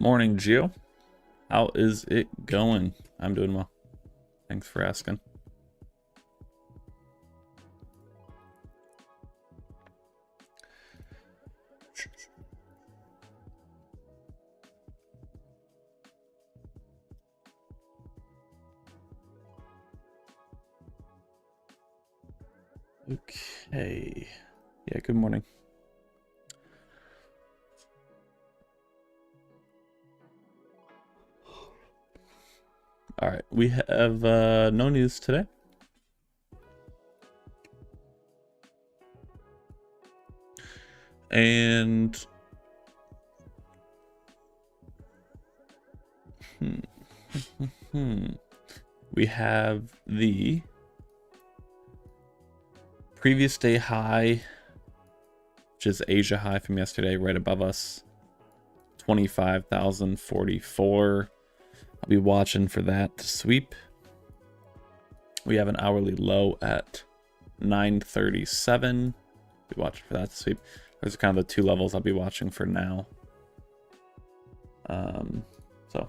Morning, Gio. How is it going? I'm doing well. Thanks for asking. Okay. Yeah, good morning. All right, we have no news today. And we have the previous day high, which is Asia high from yesterday, right above us, 25,044. I'll be watching for that to sweep. We have an hourly low at 937. Be watching for that to sweep. Those are kind of the two levels I'll be watching for now. So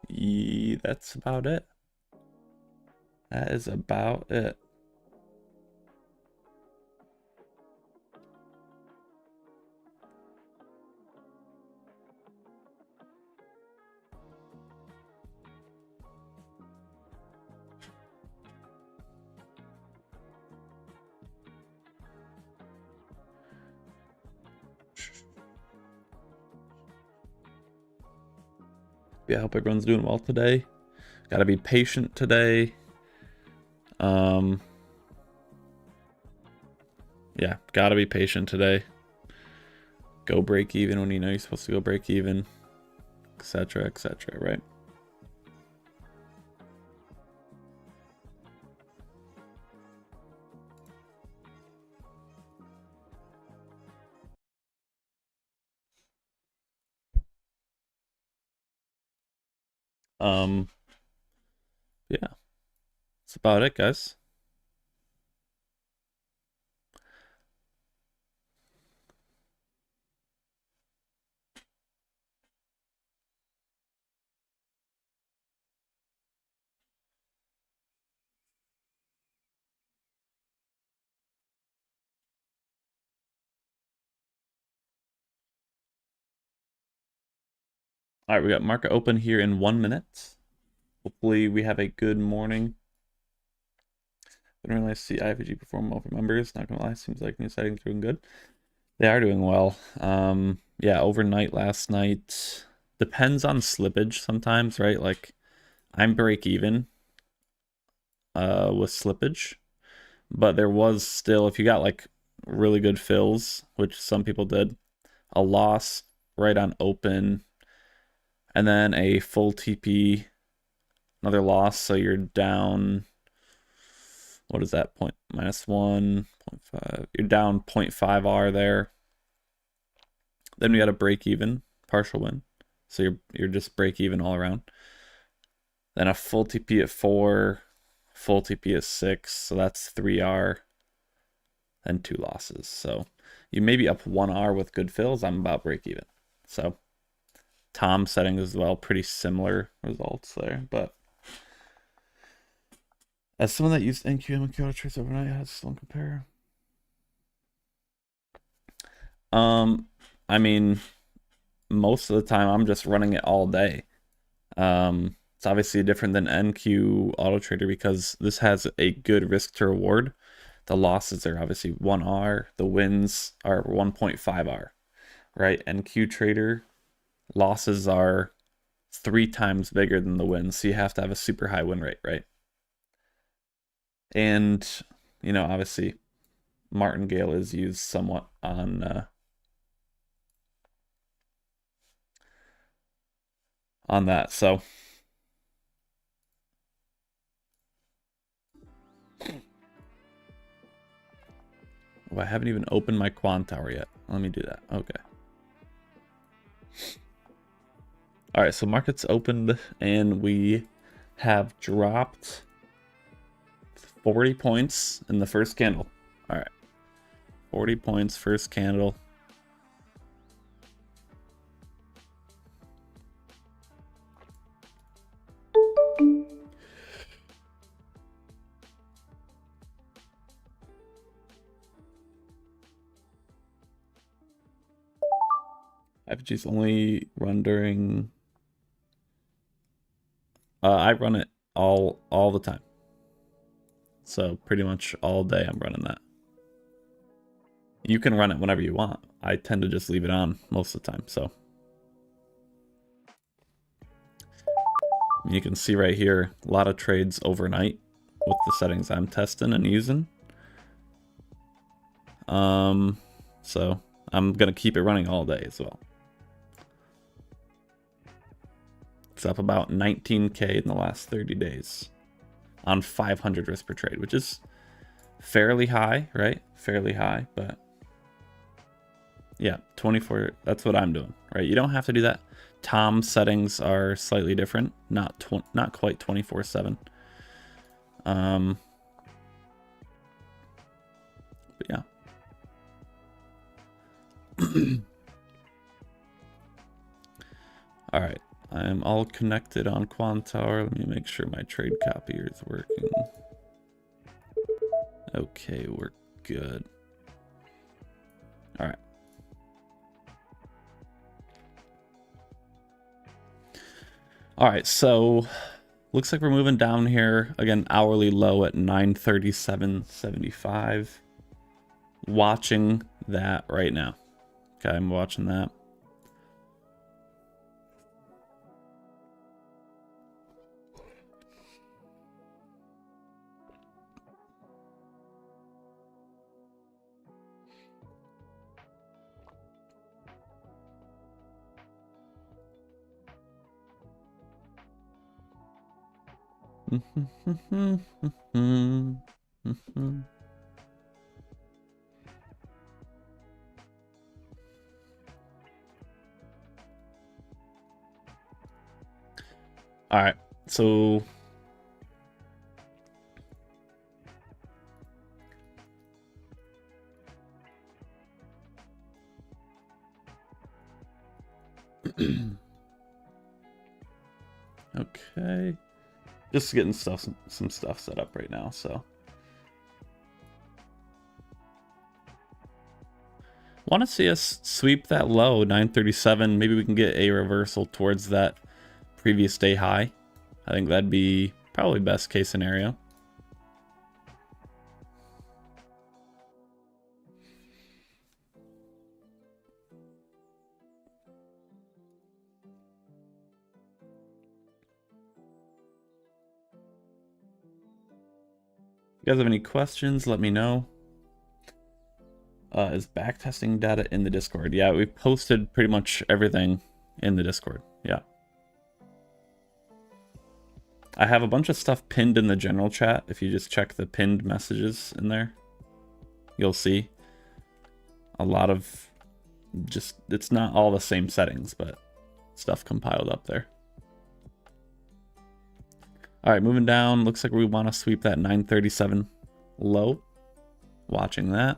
yeah, that's about it. That is about it. Yeah, I hope everyone's doing well today. Gotta be patient today. Yeah, gotta be patient today. Go break even when you know you're supposed to go break even, etc., right? Yeah, that's about it, guys. All right, we got market open here in 1 minute. Hopefully we have a good morning. Didn't really see iFVG perform well for members. Not gonna lie, seems like new settings are doing good. They are doing well. Yeah, overnight last night depends on slippage sometimes, right? Like I'm break even with slippage, but there was still, if you got like really good fills, which some people did, a loss right on open, and then a full TP, another loss, so you're down. What is that? -1.5. You're down 0.5 R there. Then we got a break even, partial win. So you're just break even all around. Then a full TP at 4, full TP at 6, so that's 3 R, and 2 losses. So you may be up 1 R with good fills. I'm about break even. So Tom settings as well, pretty similar results there, but as someone that used NQM and Autotrader overnight, I still don't compare. I mean, most of the time I'm just running it all day. It's obviously different than NQ Autotrader because this has a good risk to reward. The losses are obviously 1 R, the wins are 1.5 R, right? NQ Trader losses are 3 times bigger than the wins, so you have to have a super high win rate, right? And, you know, obviously martingale is used somewhat on that. So oh, I haven't even opened my quant tower yet. Let me do that. Okay. All right, so markets opened and we have dropped 40 points in the first candle. All right. 40 points first candle. iFVG's only run during... I run it all the time. So pretty much all day I'm running that. You can run it whenever you want. I tend to just leave it on most of the time, so. You can see right here, a lot of trades overnight with the settings I'm testing and using. So I'm gonna keep it running all day as well. It's up about 19K in the last 30 days on 500 risk per trade, which is fairly high, right? Fairly high, but yeah, 24, that's what I'm doing, right? You don't have to do that. Tom's settings are slightly different, not quite 24/7. But yeah. All right, I am all connected on Quantower. Let me make sure my trade copier is working. Okay, we're good. All right. All right, so looks like we're moving down here. Again, hourly low at 937.75. Watching that right now. Okay, I'm watching that. All right, so okay, just getting some stuff set up right now. So want to see us sweep that low 937. Maybe we can get a reversal towards that previous day high. I think that'd be probably best case scenario. If you guys have any questions, let me know. Is backtesting data in the Discord? Yeah, we posted pretty much everything in the Discord. Yeah. I have a bunch of stuff pinned in the general chat. If you just check the pinned messages in there, you'll see a lot of just, it's not all the same settings, but stuff compiled up there. All right, moving down. Looks like we want to sweep that 937 low. Watching that.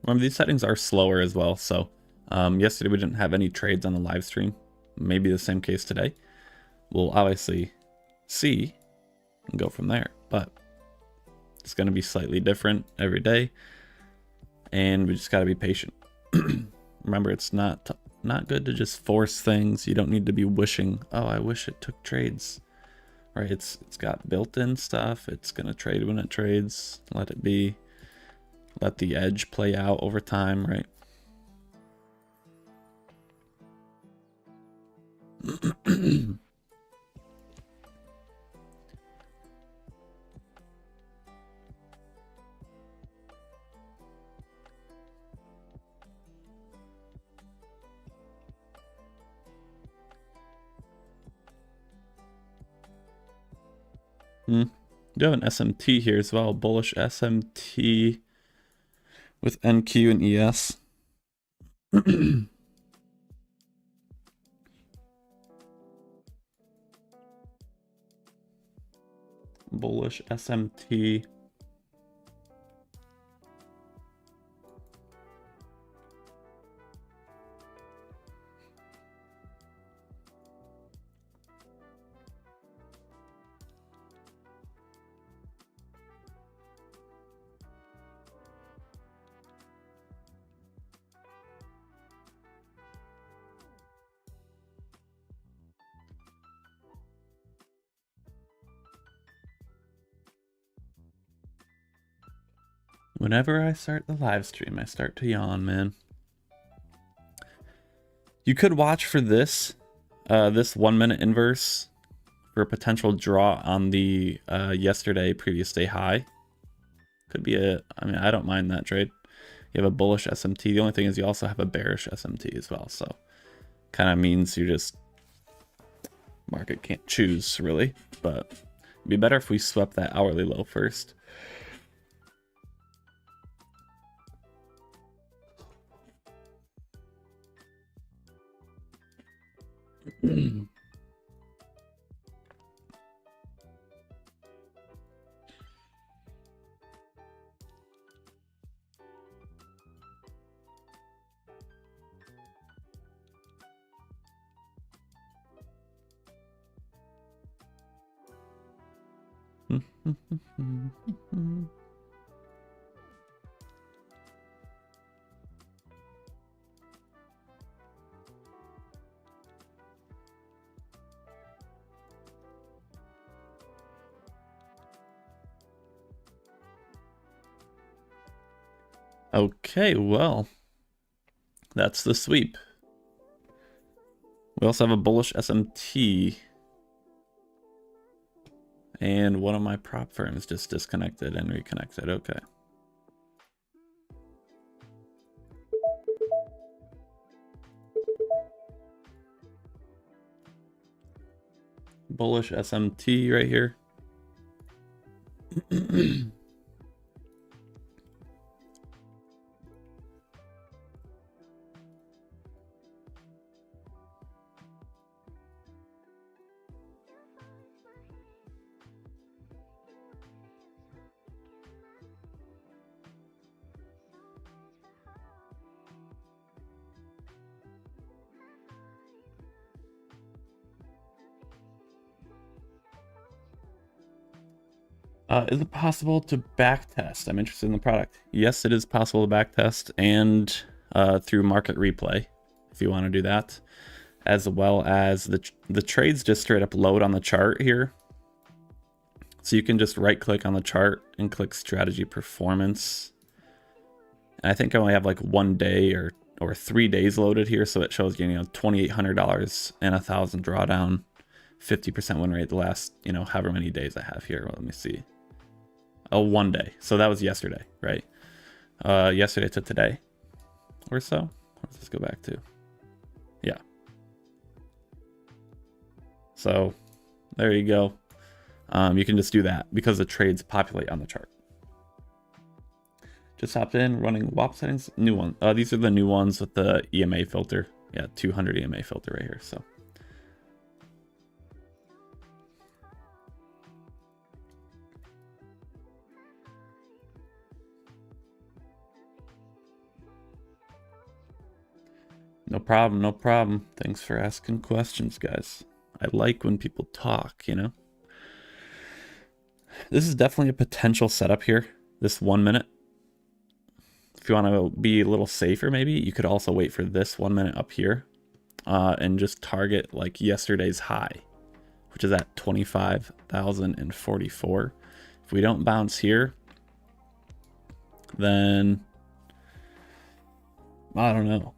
Remember, these settings are slower as well. So yesterday we didn't have any trades on the live stream. Maybe the same case today. We'll obviously see and go from there, but it's going to be slightly different every day, and we just got to be patient. Remember, it's not good to just force things. You don't need to be wishing, oh, I wish it took trades, right? It's got built-in stuff. It's going to trade when it trades. Let it be. Let the edge play out over time, right? Do have an SMT here as well, bullish SMT with NQ and ES. Bullish SMT. Whenever I start the live stream, I start to yawn, man. You could watch for this 1 minute inverse for a potential draw on the yesterday previous day high. Could be I mean, I don't mind that trade. You have a bullish SMT. The only thing is you also have a bearish SMT as well. So kind of means you just, market can't choose really, but it'd be better if we swept that hourly low first. Okay, well, that's the sweep. We also have a bullish SMT. And one of my prop firms just disconnected and reconnected. Okay. Bullish SMT right here. Is it possible to backtest? I'm interested in the product. Yes, it is possible to backtest, and through market replay, if you want to do that, as well as the trades just straight up load on the chart here. So you can just right click on the chart and click strategy performance. And I think I only have like 1 day or 3 days loaded here, so it shows you, $2,800 and 1,000 drawdown, 50% win rate the last, however many days I have here. Well, let me see. Oh, 1 day. So that was yesterday, right? Yesterday to today or so. Let's just go back to, yeah. So there you go. You can just do that because the trades populate on the chart. Just hopped in, running WAP settings, new one. These are the new ones with the EMA filter. Yeah, 200 EMA filter right here. So no problem, no problem. Thanks for asking questions, guys. I like when people talk, This is definitely a potential setup here, this 1 minute. If you want to be a little safer, maybe, you could also wait for this 1 minute up here and just target like yesterday's high, which is at 25,044. If we don't bounce here, then I don't know.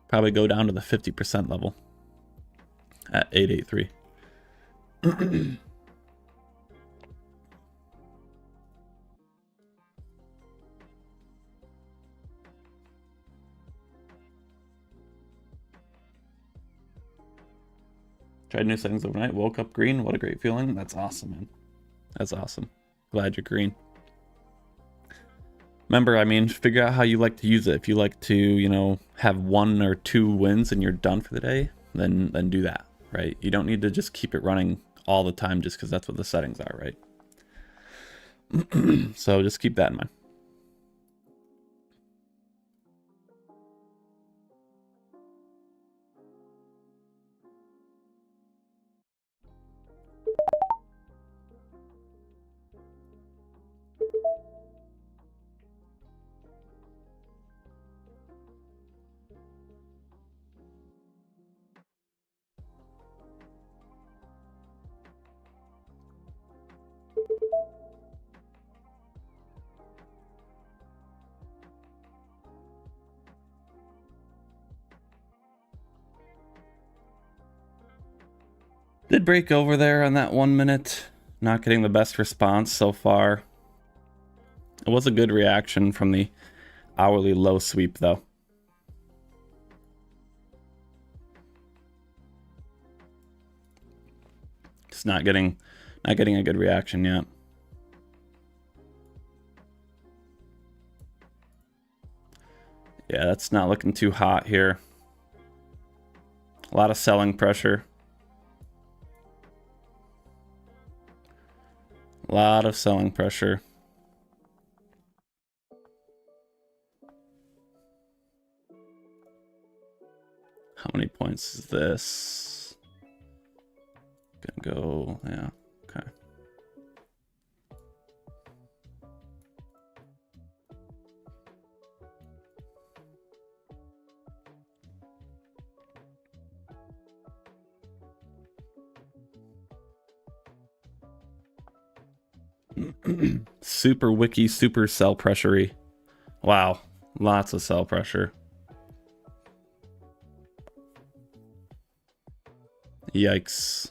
Probably go down to the 50% level at 883. Tried new settings overnight, woke up green. What a great feeling. That's awesome, man. That's awesome. Glad you're green. Remember, I mean, figure out how you like to use it. If you like to, you know, have 1 or 2 wins and you're done for the day, then do that, right? You don't need to just keep it running all the time just because that's what the settings are, right? So just keep that in mind. Did break over there on that 1 minute. Not getting the best response so far. It was a good reaction from the hourly low sweep, though. Just not getting a good reaction yet. Yeah, that's not looking too hot here. A lot of selling pressure. A lot of selling pressure. How many points is this? Gonna go, yeah, okay. Super wiki, super sell pressure-y. Wow, lots of sell pressure. Yikes.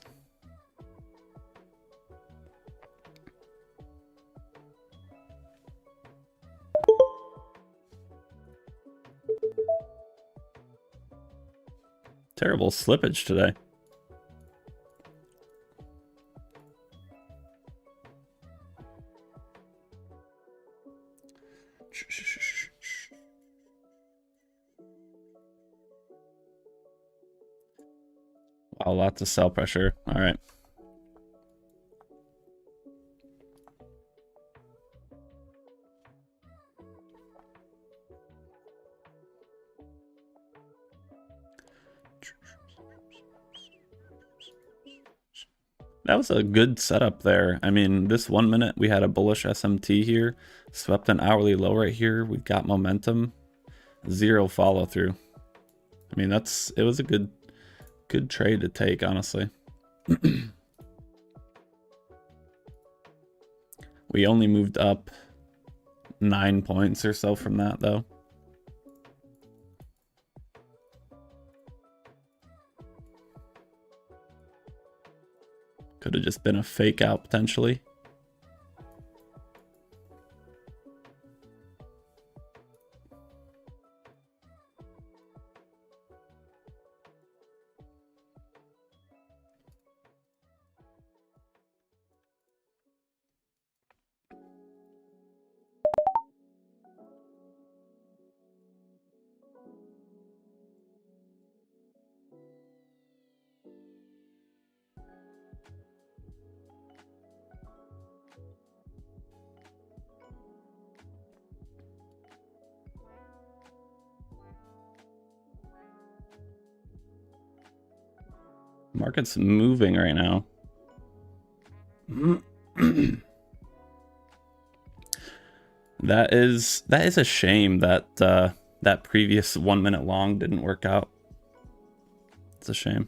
Terrible slippage today. Wow, lots of sell pressure. All right. That was a good setup there. I mean, this 1 minute we had a bullish SMT here, swept an hourly low right here. We've got momentum, 0 follow through. I mean, it was a good trade to take, honestly. We only moved up 9 points or so from that, though. Could have just been a fake out, potentially. Market's moving right now. That is a shame that that previous 1 minute long didn't work out. It's a shame.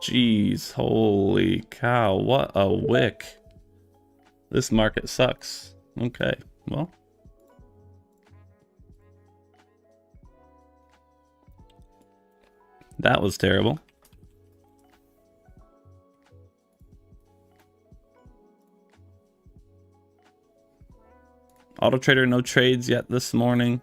Jeez, holy cow, what a wick. This market sucks. Okay, well. That was terrible. Autotrader, no trades yet this morning.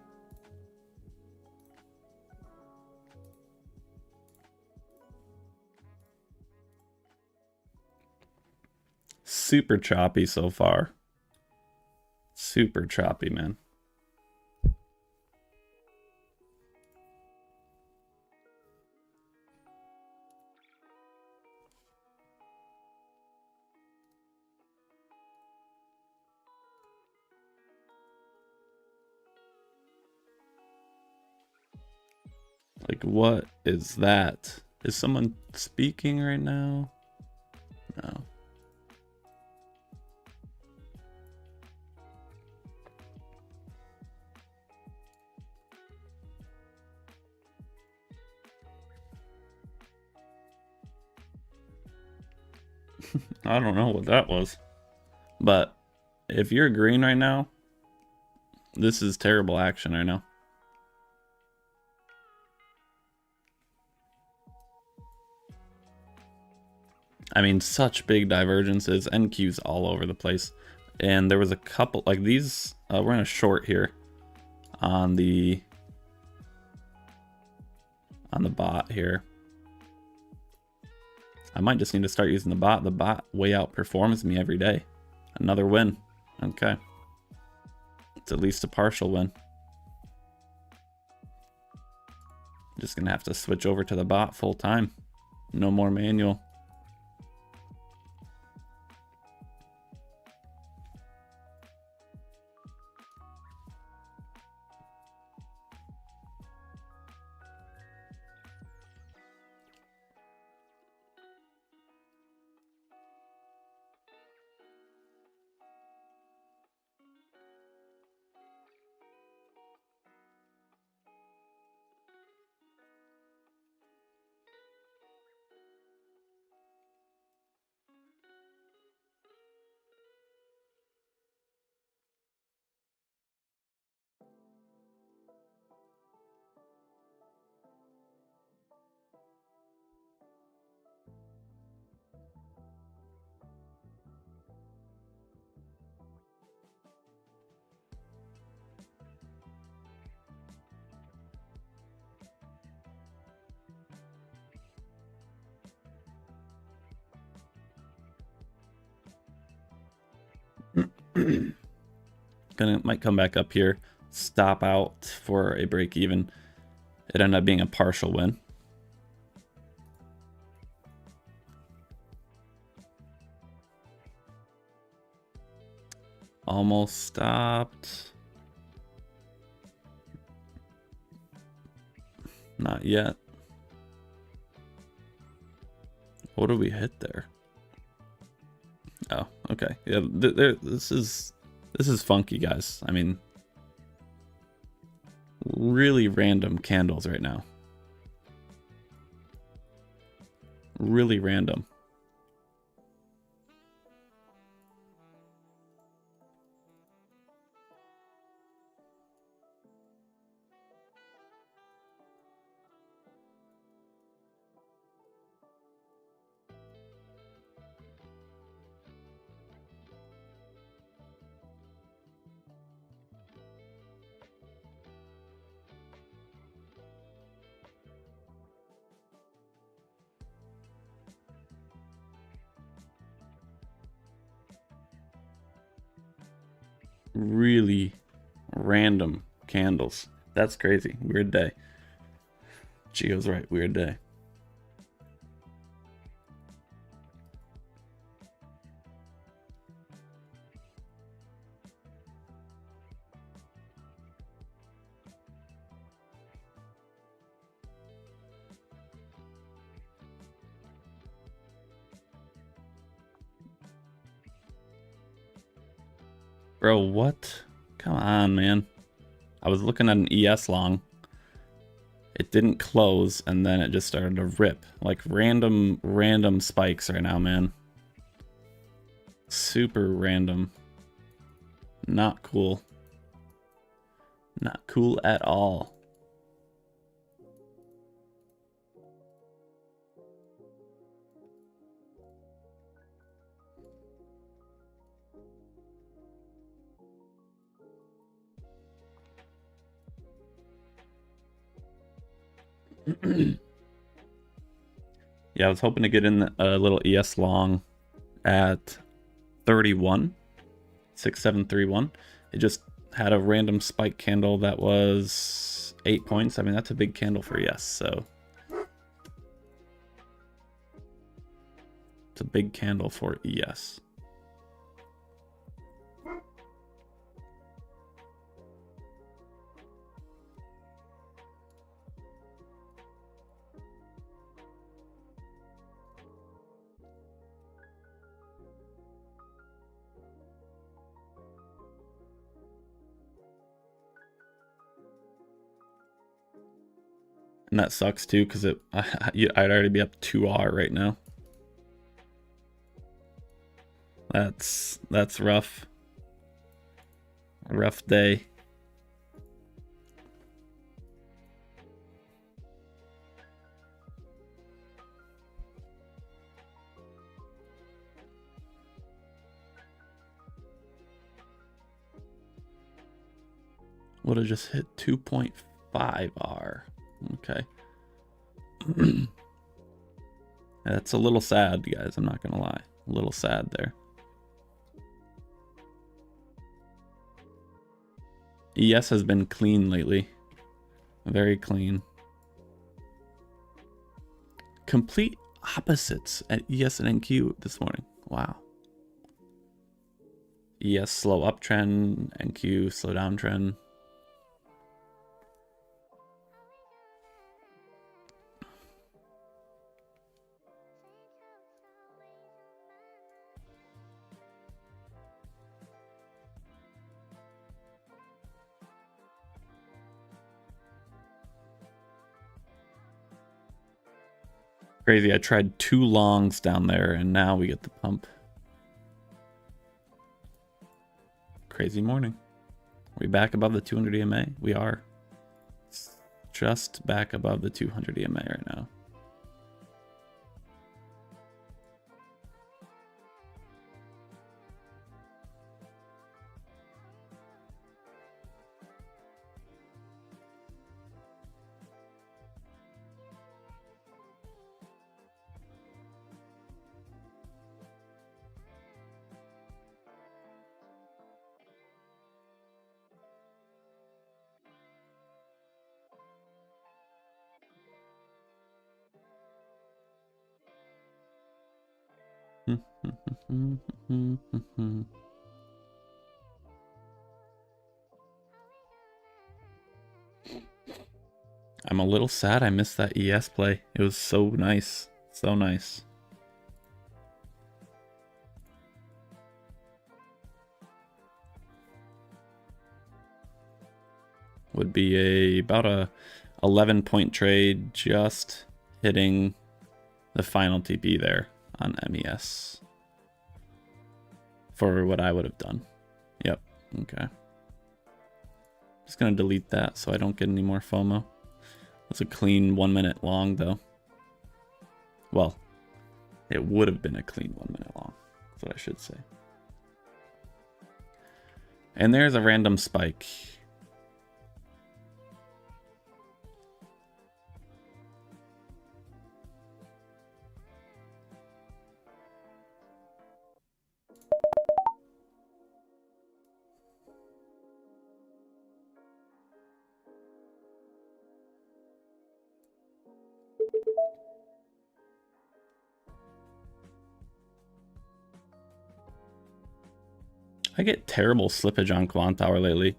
Super choppy so far. Super choppy, man. Like, what is that? Is someone speaking right now? No. I don't know what that was. But if you're green right now, this is terrible action right now. I mean, such big divergences, NQs all over the place. And there was a couple, like these, we're in a short here on the bot here. I might just need to start using the bot. The bot way outperforms me every day. Another win. Okay. It's at least a partial win. Just gonna have to switch over to the bot full time. No more manual. Might come back up here, stop out for a break even. It ended up being a partial win. Almost stopped. Not yet. What did we hit there? Oh, okay. Yeah, this is funky, guys. I mean, really random candles right now. Really random. Really random candles. That's crazy. Weird day. Gio's right. Weird day. Bro, what? Come on, man. I was looking at an ES long. it didn't close, and then it just started to rip. Like random spikes right now, man. Super random. Not cool. Not cool at all. Yeah, I was hoping to get in a little ES long at 31, 6731. It just had a random spike candle that was 8 points. I mean, that's a big candle for ES, so it's a big candle for ES. And that sucks too, because I'd already be up 2R right now. That's rough. A rough day. Would have just hit 2.5R. Okay. That's a little sad, guys. I'm not gonna lie. A little sad there. ES has been clean lately. Very clean. Complete opposites at ES and NQ this morning. Wow. ES slow uptrend, NQ slow downtrend. Crazy, I tried 2 longs down there and now we get the pump. Crazy morning. Are we back above the 200 EMA? We are. It's just back above the 200 EMA right now. I'm a little sad I missed that ES play. It was so nice. So nice. Would be about a 11-point trade, just hitting the final TP there on MES for what I would have done. Yep. Okay. Just gonna delete that so I don't get any more FOMO. That's a clean 1 minute long though. Well, it would have been a clean 1 minute long. That's what I should say. And there's a random spike. I get terrible slippage on Quant Hour lately.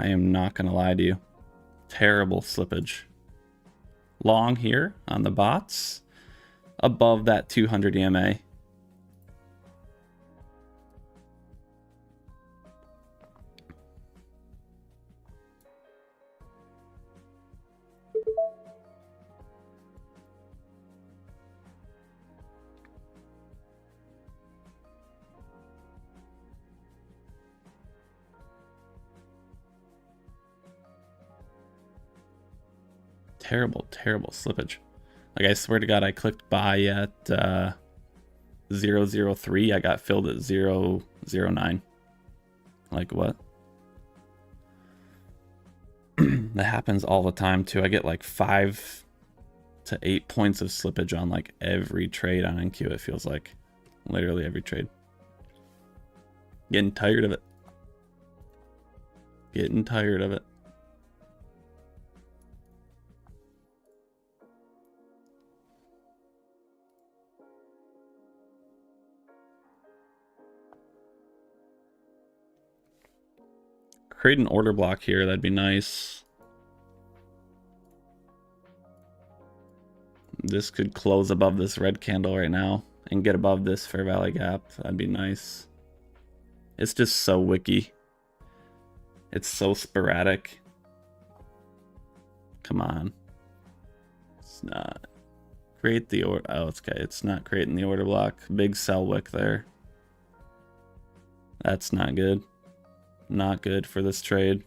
I am not going to lie to you. Terrible slippage. Long here on the bots. Above that 200 EMA. terrible, terrible slippage. Like, I swear to God, I clicked buy at 003. I got filled at 009. Like, what? That happens all the time, too. I get like 5 to 8 points of slippage on like every trade on NQ, it feels like. Literally every trade. Getting tired of it. Getting tired of it. Create an order block here, that'd be nice. This could close above this red candle right now and get above this fair value gap. That'd be nice. It's just so wicky. It's so sporadic. Come on. It's not. Create the order. Oh, it's okay. It's not creating the order block. Big sell wick there. That's not good. Not good for this trade.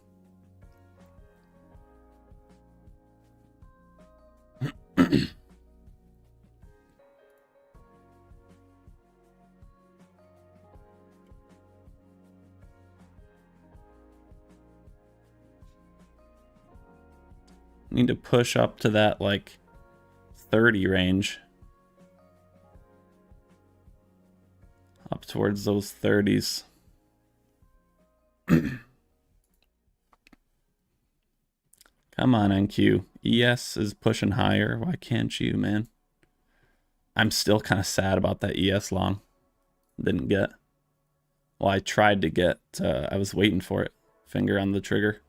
Need to push up to that like 30 range. Up towards those 30s. Come on, NQ. ES is pushing higher. Why can't you, man? I'm still kind of sad about that ES long. Didn't get. Well, I tried to get. I was waiting for it. Finger on the trigger.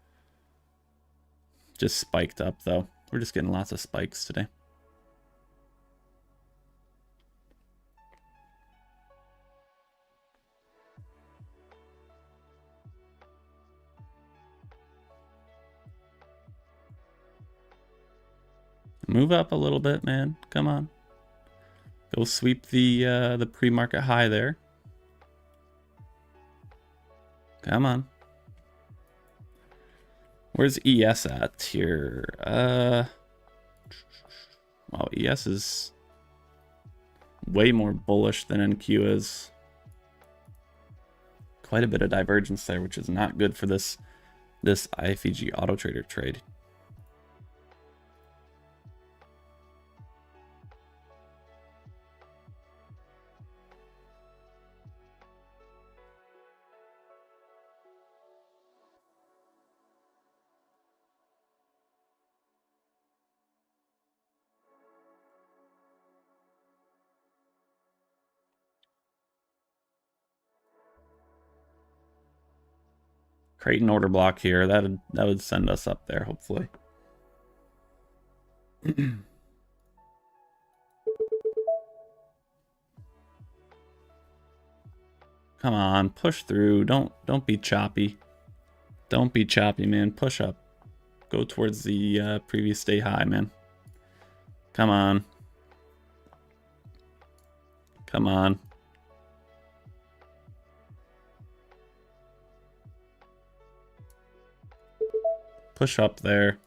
Just spiked up, though. We're just getting lots of spikes today. Move up a little bit, man. Come on. Go sweep the pre-market high there. Come on. Where's ES at here? Wow, ES is way more bullish than NQ is. Quite a bit of divergence there, which is not good for this iFVG Autotrader trade. Create an order block here. That would send us up there, hopefully. Come on, push through. Don't be choppy. Don't be choppy, man. Push up. Go towards the previous day high, man. Come on. Come on. Push up there.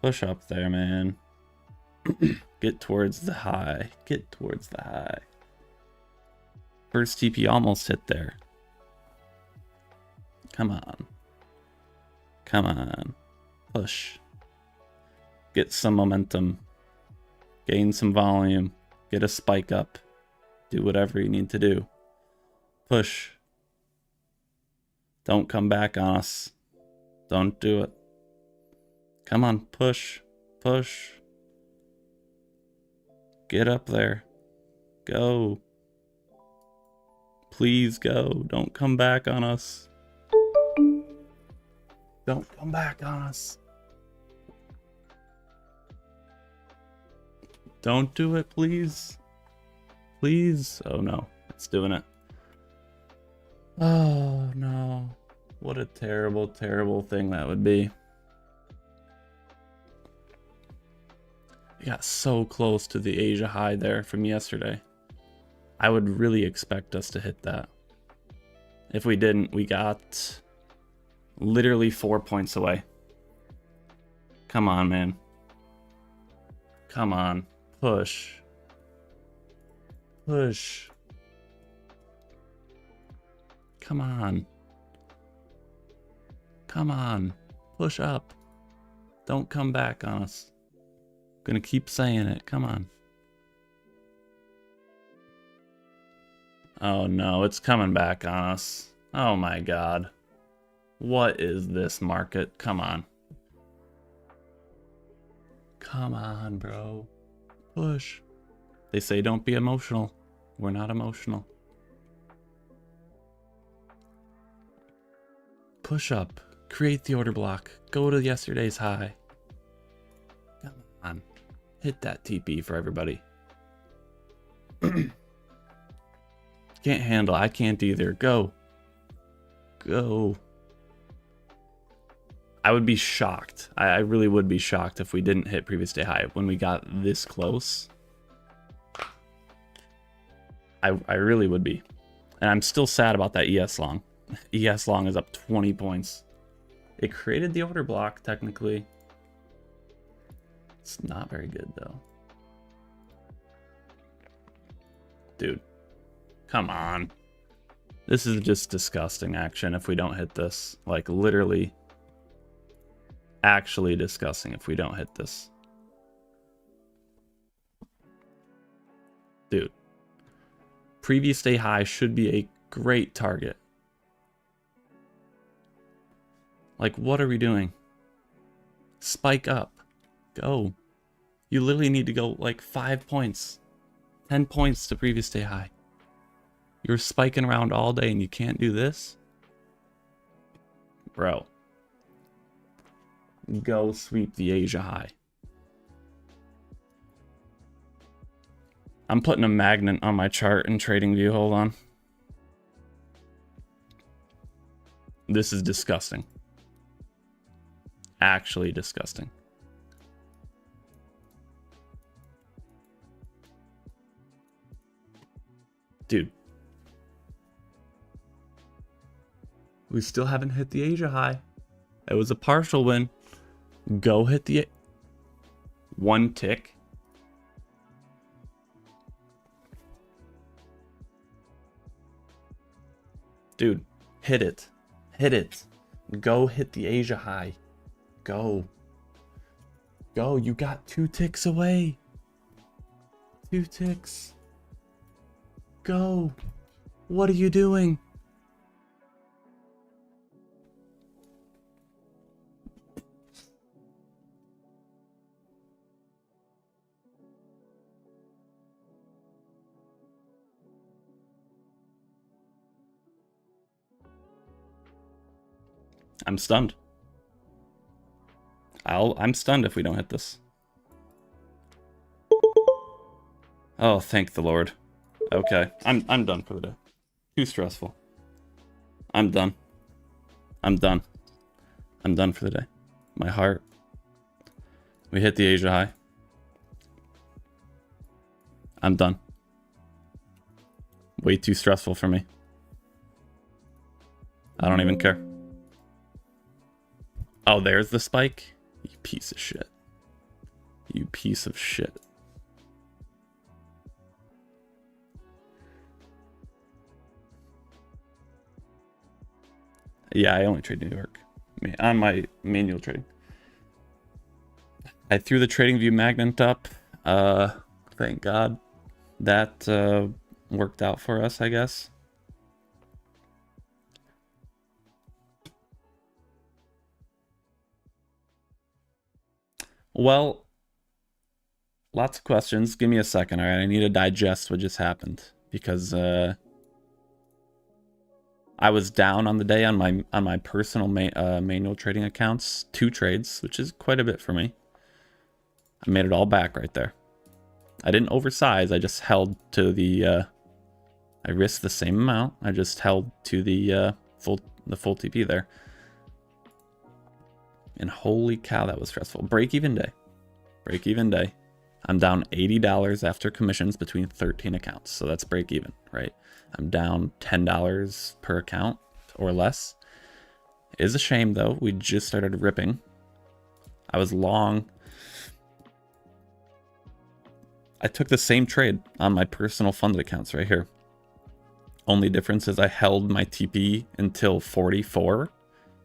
Push up there, man. Get towards the high. Get towards the high. First TP almost hit there. Come on. Come on. Push. Get some momentum. Gain some volume. Get a spike up. Do whatever you need to do. Push. Don't come back on us. Don't do it. Come on, push. Push. Get up there. Go. Please go. Don't come back on us. Don't come back on us. Don't do it, please. Please. Oh no, it's doing it. Oh no. What a terrible, terrible thing that would be. We got so close to the Asia high there from yesterday. I would really expect us to hit that. If we didn't, we got literally 4 points away. Come on, man. Come on. Push. Push. Come on. Come on. Push up. Don't come back on us. I'm gonna keep saying it. Come on. Oh no, it's coming back on us. Oh my god. What is this market? Come on. Come on, bro. Push. They say don't be emotional. We're not emotional. Push up. Create the order block. Go to yesterday's high. Come on. Hit that TP for everybody. Can't handle. I can't either. Go. Go. I would be shocked. I really would be shocked if we didn't hit previous day high when we got this close. I really would be. And I'm still sad about that ES long. ES long is up 20 points. It created the order block, technically. It's not very good, though. Dude. Come on. This is just disgusting action if we don't hit this. Like, literally. Actually disgusting if we don't hit this. Dude. Previous day high should be a great target. Like, what are we doing? Spike up. Go. You literally need to go like 5 points. 10 points to previous day high. You're spiking around all day and you can't do this? Bro. Go sweep the Asia high. I'm putting a magnet on my chart in TradingView. Hold on. This is disgusting. Actually disgusting. Dude. We still haven't hit the Asia high. It was a partial win. Go hit the... One tick. Dude, hit it. Hit it. Go hit the Asia high. Go. Go, you got 2 ticks away. 2 ticks. Go. What are you doing? I'm stunned. I'm stunned if we don't hit this. Oh, thank the Lord. Okay, I'm done for the day. Too stressful. I'm done. I'm done. I'm done for the day. My heart. We hit the Asia high. I'm done. Way too stressful for me. I don't even care. Oh, there's the spike? You piece of shit. You piece of shit. Yeah, I only trade New York. On my manual trading. I threw the TradingView magnet up. Thank God. That worked out for us, I guess. Well, lots of questions. Give me a second, all right? I need to digest what just happened because I was down on the day on my personal manual trading accounts, 2 trades, which is quite a bit for me. I made it all back right there. I didn't oversize. I just held to the. I risked the same amount. I just held to the full TP there. And holy cow, that was stressful. Break-even day. Break-even day. I'm down $80 after commissions between 13 accounts. So that's break-even, right? I'm down $10 per account or less. It is a shame, though. We just started ripping. I was long. I took the same trade on my personal funded accounts right here. Only difference is I held my TP until 44,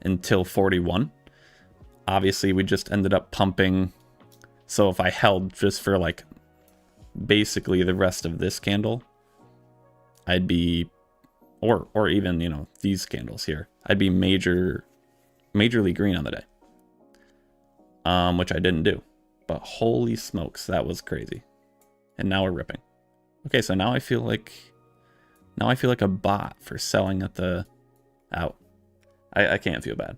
until 41. Obviously, we just ended up pumping. So if I held just for like basically the rest of this candle, I'd be, or even, you know, these candles here, I'd be majorly green on the day. Which I didn't do. But holy smokes, that was crazy. And now we're ripping. Okay, so now I feel like a bot for selling at the out. I can't feel bad.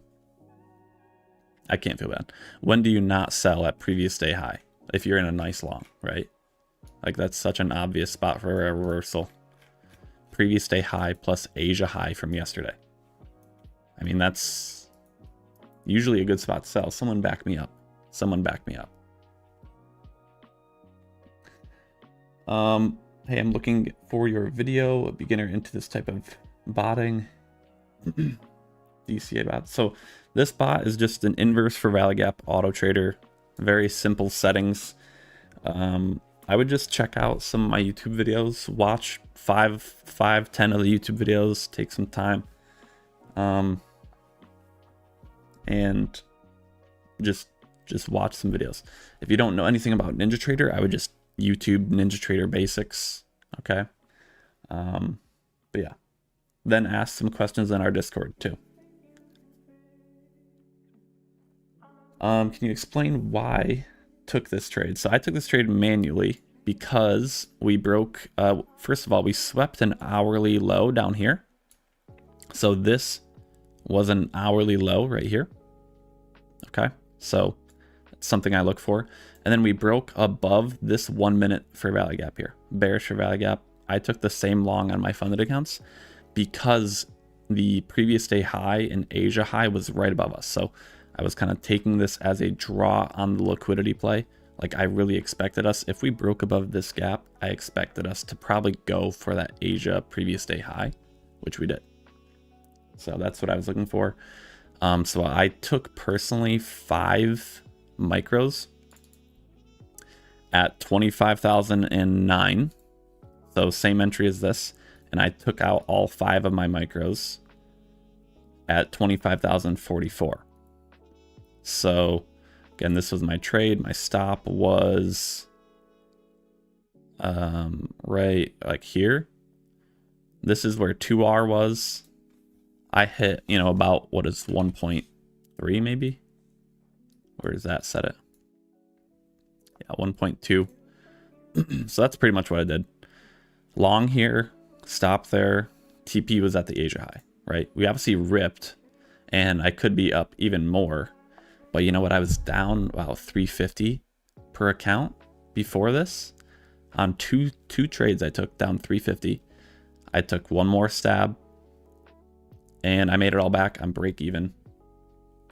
I can't feel bad. When do you not sell at previous day high? If you're in a nice long, right? Like that's such an obvious spot for a reversal. Previous day high plus Asia high from yesterday. I mean, that's usually a good spot to sell. Someone back me up. Someone back me up. Hey, I'm looking for your video, a beginner into this type of botting. DCA bot. So this bot is just an inverse for Value Gap Auto Trader. Very simple settings. I would just check out some of my YouTube videos. Watch 10 of the YouTube videos. Take some time. And just watch some videos. If you don't know anything about NinjaTrader, I would just YouTube NinjaTrader basics. Okay. But yeah. Then ask some questions in our Discord too. Can you explain why I took this trade? So I took this trade manually because we broke, first of all, we swept an hourly low down here. So this was an hourly low right here. Okay. So that's something I look for. And then we broke above this 1 minute for Value Gap here. Bearish for Value Gap. I took the same long on my funded accounts because the previous day high and Asia high was right above us. So I was kind of taking this as a draw on the liquidity play. Like I really expected us, if we broke above this gap, I expected us to probably go for that Asia previous day high, which we did. So that's what I was looking for. So I took personally 5 micros at 25,009. So same entry as this. And I took out all 5 of my micros at 25,044. So again, this was my trade. My stop was right like here. This is where 2R was. I hit, you know, about what is 1.3 maybe? Where does that set it? Yeah, 1.2. So that's pretty much what I did. Long here, stop there. TP was at the Asia high, right? We obviously ripped, and I could be up even more. But you know what? I was down about 350 per account before this. On two trades I took, down 350. I took one more stab, and I made it all back on break even.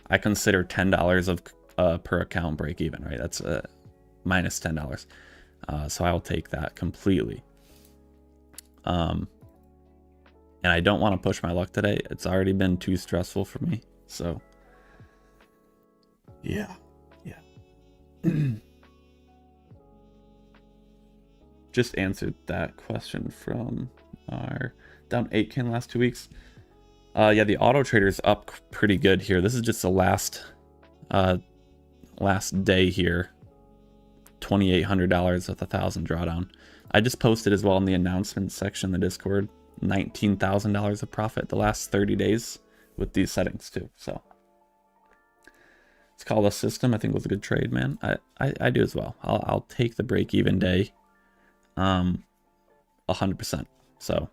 I consider $10 of per account break even, right? That's minus $10. So I'll take that completely. And I don't want to push my luck today. It's already been too stressful for me. So yeah. Just answered that question from our down 8K in the last 2 weeks. Yeah, the auto trader is up pretty good here. This is just the last day here. $2,800 with 1,000 drawdown. I just posted as well in the announcement section in the Discord, $19,000 of profit the last 30 days with these settings too. So it's called a system. I think it was a good trade, man. I do as well. I'll take the break even day 100%. So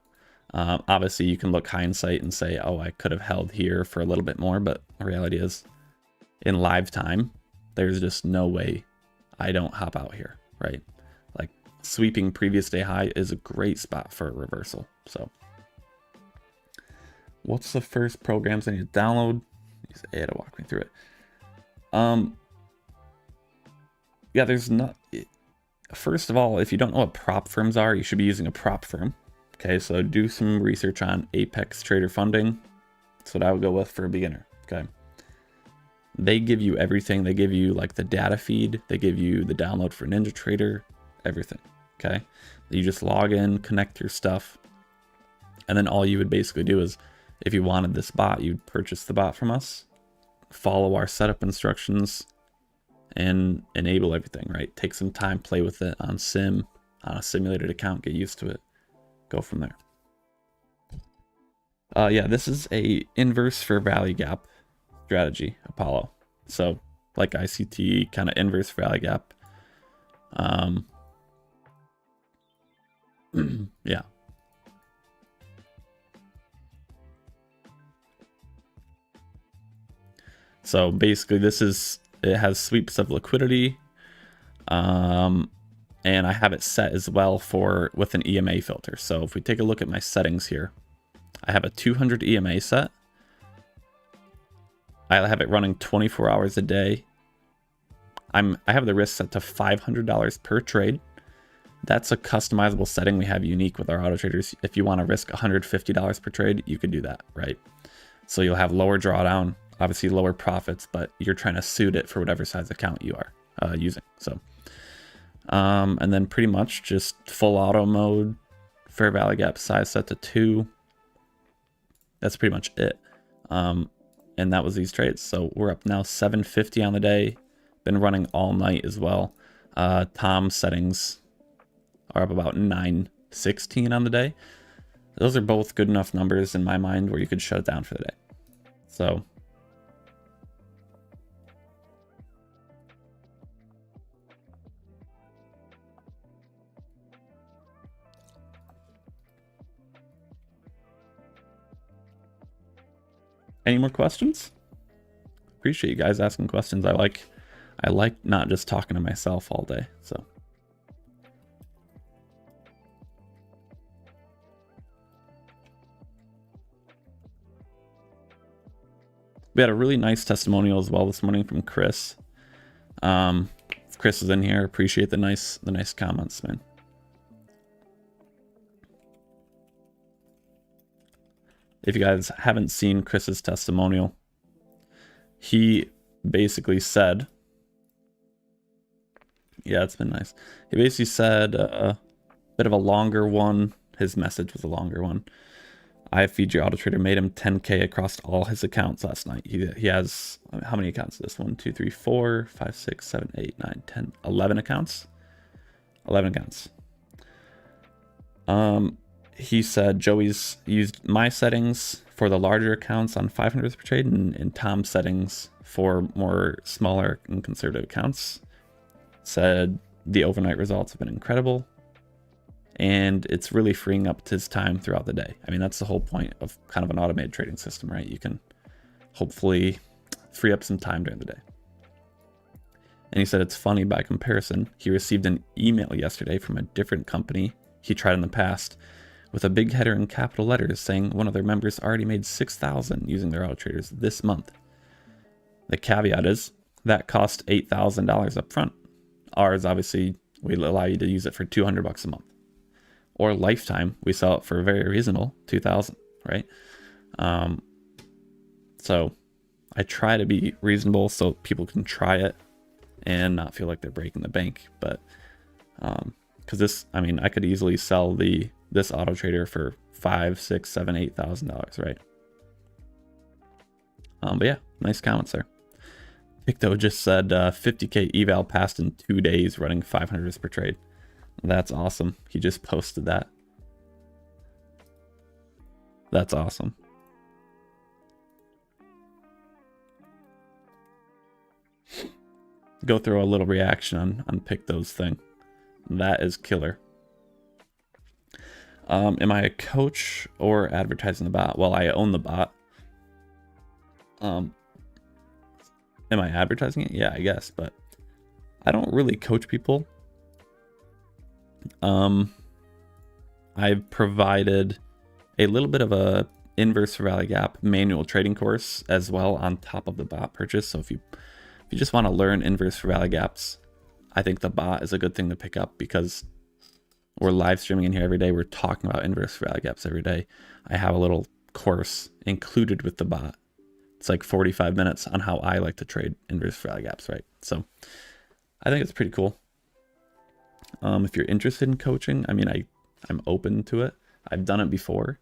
obviously you can look hindsight and say, oh, I could have held here for a little bit more, but the reality is in live time, there's just no way I don't hop out here, right? Like sweeping previous day high is a great spot for a reversal. So what's the first programs I need to download? Use AI to walk me through it. Yeah, there's not. First of all, if you don't know what prop firms are, you should be using a prop firm. Okay, so do some research on Apex Trader Funding. That's what I would go with for a beginner. Okay. They give you everything. They give you like the data feed. They give you the download for NinjaTrader, everything. Okay, you just log in, connect your stuff, and then all you would basically do is, if you wanted this bot, you'd purchase the bot from us, follow our setup instructions, and enable everything, right? Take some time, play with it on a simulated account, get used to it, go from there. Yeah, this is a inverse fair value gap strategy, Apollo. So like ICT, kind of inverse fair value gap. Yeah. So basically it has sweeps of liquidity. And I have it set as well with an EMA filter. So if we take a look at my settings here, I have a 200 EMA set. I have it running 24 hours a day. I have the risk set to $500 per trade. That's a customizable setting we have unique with our auto traders. If you want to risk $150 per trade, you could do that, right? So you'll have lower drawdown, obviously lower profits, but you're trying to suit it for whatever size account you are using. So, and then pretty much just full auto mode, fair value gap size set to 2. That's pretty much it. And that was these trades. So we're up now 750 on the day. Been running all night as well. Tom's settings are up about 916 on the day. Those are both good enough numbers in my mind where you could shut it down for the day. So any more questions? Appreciate you guys asking questions. I like not just talking to myself all day. So we had a really nice testimonial as well this morning from Chris. Chris is in here. Appreciate the nice comments, man. If you guys haven't seen Chris's testimonial, he basically said, yeah, it's been nice. He basically said a bit of a longer one. His message was a longer one. iFVG Autotrader made him 10K across all his accounts last night. He has, how many accounts is this? 1, 2, 3, 4, 5, 6, 7, 8, 9, 10, 11 accounts. 11 accounts. He said Joey's used my settings for the larger accounts on 500 per trade and Tom's settings for more smaller and conservative accounts. Said the overnight results have been incredible. And it's really freeing up his time throughout the day. I mean, that's the whole point of kind of an automated trading system, right? You can hopefully free up some time during the day. And he said it's funny by comparison. He received an email yesterday from a different company he tried in the past with a big header in capital letters saying one of their members already made $6,000 using their auto traders this month. The caveat is that cost $8,000 up front. Ours, obviously, we allow you to use it for $200 a month. Or lifetime, we sell it for very reasonable, $2,000, right? So I try to be reasonable so people can try it and not feel like they're breaking the bank. But because this, I mean, I could easily sell this auto trader for $5,000, $6,000, $7,000, $8,000, right? But yeah, nice comments there. Picto just said 50K eval passed in 2 days, running 500s per trade. That's awesome. He just posted that. That's awesome. Go through a little reaction on Picto's thing. That is killer. Am I a coach or advertising the bot? Well, I own the bot. Am I advertising it? Yeah, I guess, but I don't really coach people. I've provided a little bit of a inverse value gap manual trading course as well on top of the bot purchase. So if you just want to learn inverse value gaps, I think the bot is a good thing to pick up because we're live streaming in here every day. We're talking about inverse value gaps every day. I have a little course included with the bot. It's like 45 minutes on how I like to trade inverse value gaps, right? So I think it's pretty cool. If you're interested in coaching, I mean, I'm open to it. I've done it before.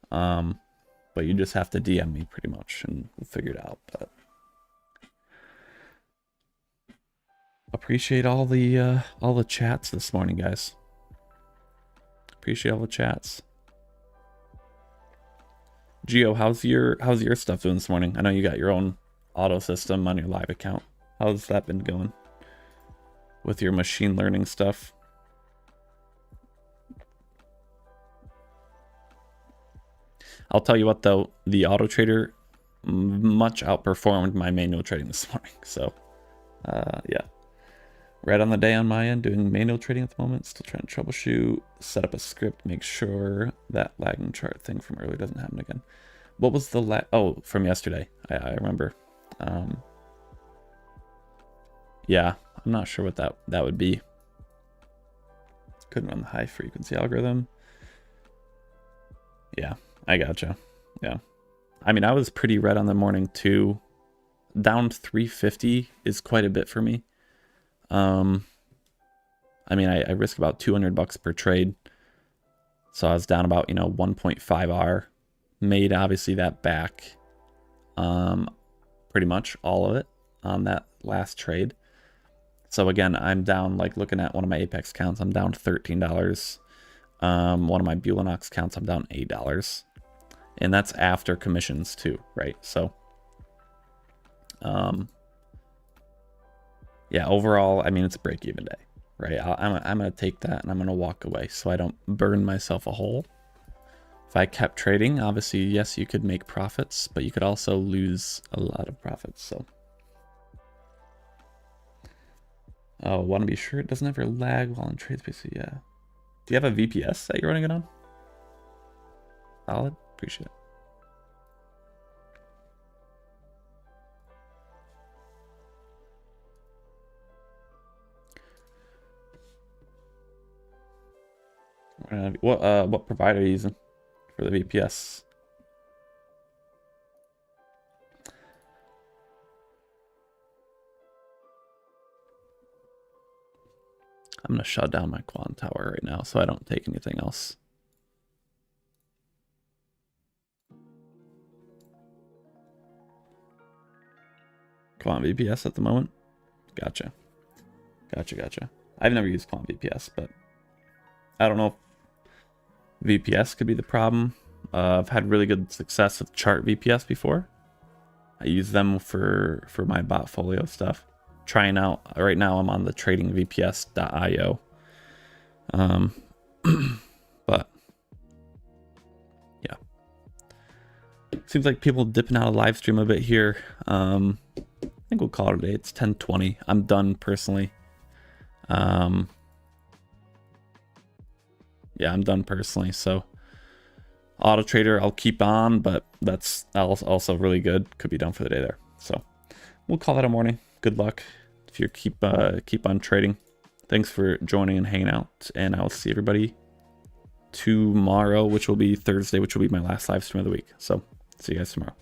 But you just have to DM me pretty much and we'll figure it out. But appreciate all the chats this morning, guys. Appreciate all the chats. Gio, how's your stuff doing this morning? I know you got your own auto system on your live account. How's that been going with your machine learning stuff? I'll tell you what though, the Autotrader much outperformed my manual trading this morning. So yeah, right on the day on my end, doing manual trading at the moment. Still trying to troubleshoot, set up a script, make sure that lagging chart thing from earlier doesn't happen again. What was the oh, from yesterday? I remember. Yeah, I'm not sure what that would be. Couldn't run the high frequency algorithm. Yeah, I gotcha. Yeah, I mean, I was pretty red on the morning too. Down 350 is quite a bit for me. I mean, I risk about $200 per trade. So I was down about, 1.5 R. Made obviously that back. Pretty much all of it on that last trade. So again, I'm down, like looking at one of my Apex counts, I'm down $13. One of my Bulanox counts, I'm down $8. And that's after commissions too, right? So yeah, overall, I mean, it's a break-even day, right? I'm going to take that and I'm going to walk away so I don't burn myself a hole. If I kept trading, obviously, yes, you could make profits, but you could also lose a lot of profits. So, oh, want to be sure it doesn't ever lag while in trade space. Yeah. Do you have a VPS that you're running it on? Solid. Appreciate it. What provider are you using for the VPS? I'm gonna shut down my quant tower right now so I don't take anything else. Quant VPS at the moment? Gotcha. Gotcha. I've never used Quant VPS, but I don't know if VPS could be the problem. I've had really good success with Chart VPS before. I use them for my Botfolio stuff. Trying out right now, I'm on the tradingvps.io. But yeah, seems like people dipping out of live stream a bit here. I think we'll call it a day. It's 10:20. I'm done personally. Yeah, I'm done personally. So Autotrader, I'll keep on, but that's also really good. Could be done for the day there. So we'll call that a morning. Good luck if you keep on trading. Thanks for joining and hanging out, and I'll see everybody tomorrow, which will be Thursday, which will be my last live stream of the week. So see you guys tomorrow.